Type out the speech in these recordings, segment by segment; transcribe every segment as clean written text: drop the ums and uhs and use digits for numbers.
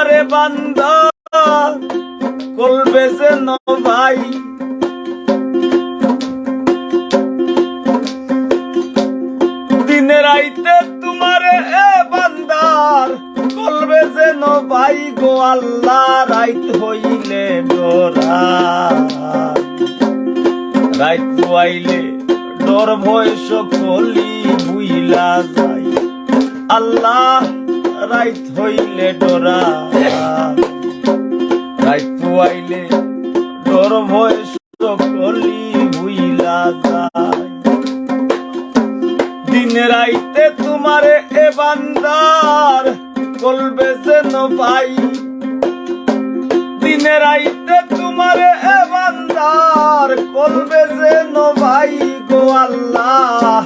তোমারে বান্দা করবে যেন ভাই, দিনে রাইতে তোমারে বান্দার করবে যেন ভাই গো আল্লাহ। রাইত হইলে ডরা, রাইত পুয়াইলে ডর ভয় সকলি বুইলা যায় আল্লাহ। রাইত হইলে ডরা, রাইত পুয়াইলে ডর ভয় সকলি বুইলা যায়। দিনে রাইতে তোমারে বান্দার করবে যেন ভাই, দিনে রাইতে তোমারে বান্দার করবে যেন ভাই গো আল্লাহ।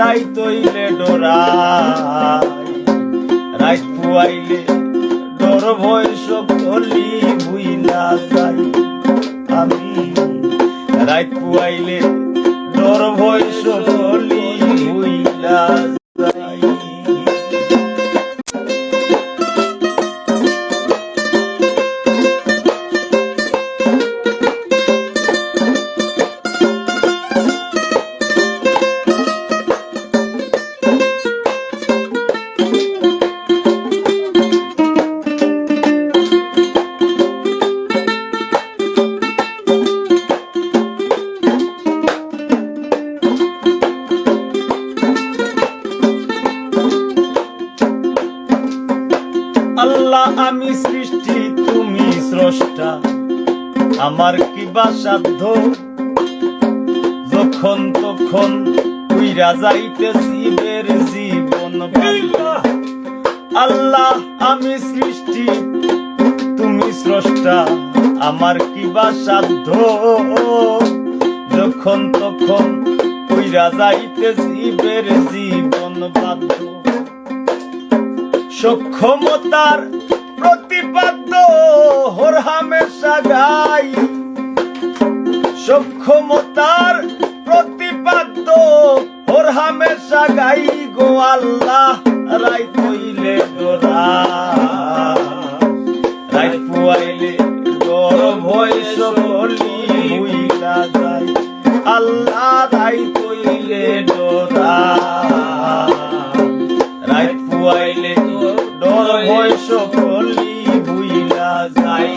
রাইত হইলে ডরাই, রাইত পুয়াইলে ডর ভয় সকলি বুইলা যাই আমি। রাইত পুয়াইলে ডর ভয় সকলি বুইলা যাই। আল্লাহ আমি সৃষ্টি তুমি স্রষ্টা, আমার কি বা সাধ্য যখন তখন উইরা যাইতে জীবের জীবন। আল্লাহ আমি সৃষ্টি তুমি স্রষ্টা, আমার কি বা সাধ্য যখন তখন উইরা যাইতে জীবের জীবন বাধ্য। সক্ষমতার প্রতিপাদ্য হর হামেশা গাই, সক্ষমতার প্রতিপাদ্য হর হামেশা গাই গো আল্লাহ। রাইত হইলে ডরা, রাইত পুয়াইলে ডর ভয় সকলি বুইলা যায় আল্লাহ। রাইত হইলে ডরা, রাইত পুয়াইলে ডর ভয় সকলি বুইলা যায়।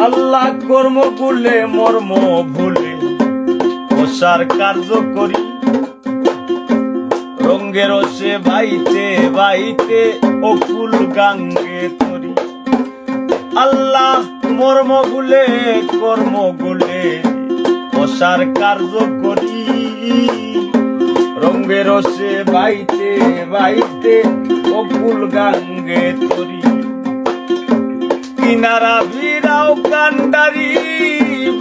আল্লাহ কর্ম ভুলে মর্ম ভুলে প্রসার কার্য করি, রঙ্গের সে বাইতে বাইতে অকুল গাঙ্গে তরি। আল্লাহ মর্ম ভুলে কর্ম ভুলে প্রসার কার্য করি, রঙ্গের সে বাইতে বাইতে অকুল গাঙ্গে তরি। কিনারা ভিড়াও কান্ডারি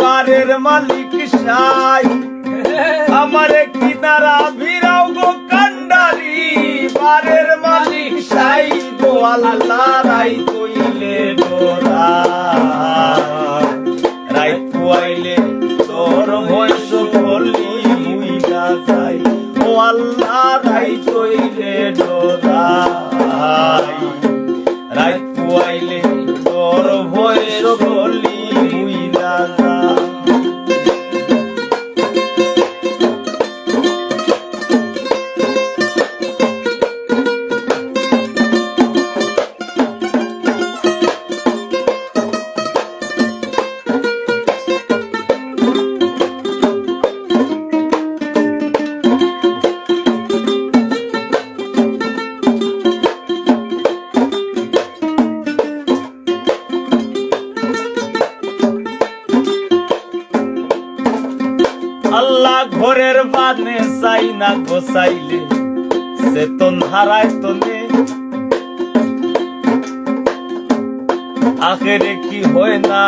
বারের মালিক সাই, আমারে কিনারা ভিড়াও গো কান্ডারি বারের মালিক সাই গো আল্লাহ। রাইত হইলে ডরা, রাইত পুয়াইলে তোর ভয় সকলি বুইলা যাই ও আল্লাহ। রাইত হইলে ডরা, রাইত পুয়াইলে তোর ভয় সকলি বুইলা যায়। আল্লাহ ঘরের বানে চাই না গোসাইলে চেতন হারায় তনে আখেরে কি হয় না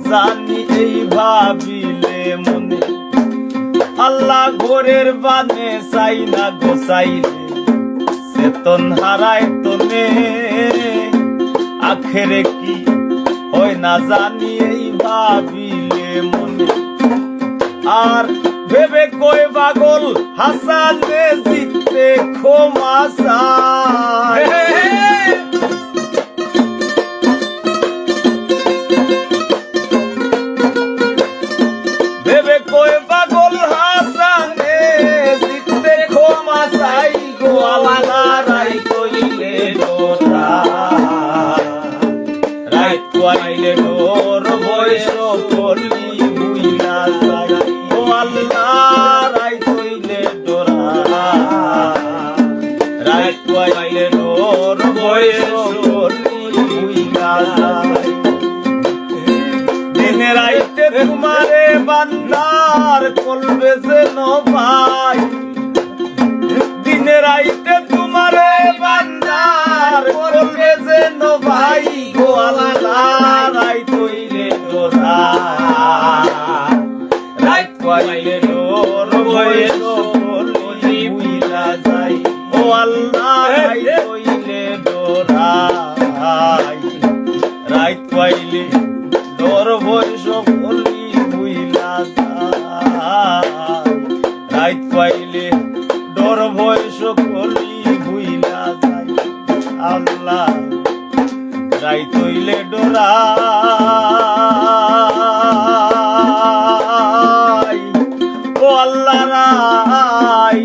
জানি এই ভাবিলে মনে আল্লাহ ঘরের বানে চাই না গোসাইলে চেতন হারায় তনে আখেরে কি হয় না জানি এই ভাবিলে মনে আর ভেবে কই পাগল হাসানে জিততে ক্ষমা চায় ভেবে কই পাগল হাসানে জিততে ক্ষমা চাই গো আল্লাহ রাই কইলে ডোরা রাই কইলে ডোর বয়স করলি বুইলা যায় ও আল্লাহ রাই কইলে ডোরা রাই কইলে ডোর বয়স করলি বুইলা যায় দিনে রাইতে তোমারে বান্দার কলবে যেন ভাই দিনে রাইতে তোমারে বান্দার কলবে যেন ভাই গো আল্লাহ রাই কইলে ডোরা রাই কইলে ডোর বয়স করলি বুইলা যাই ও আল্লাহ রাই কইলে ডোরা রাই কইলে ডোর বয়স করলি বুইলা যায় রাই কইলে ডোর বয়স করলি বুইলা যায় আল্লাহ রাই কইলে ডোরা ও আল্লাহ রাই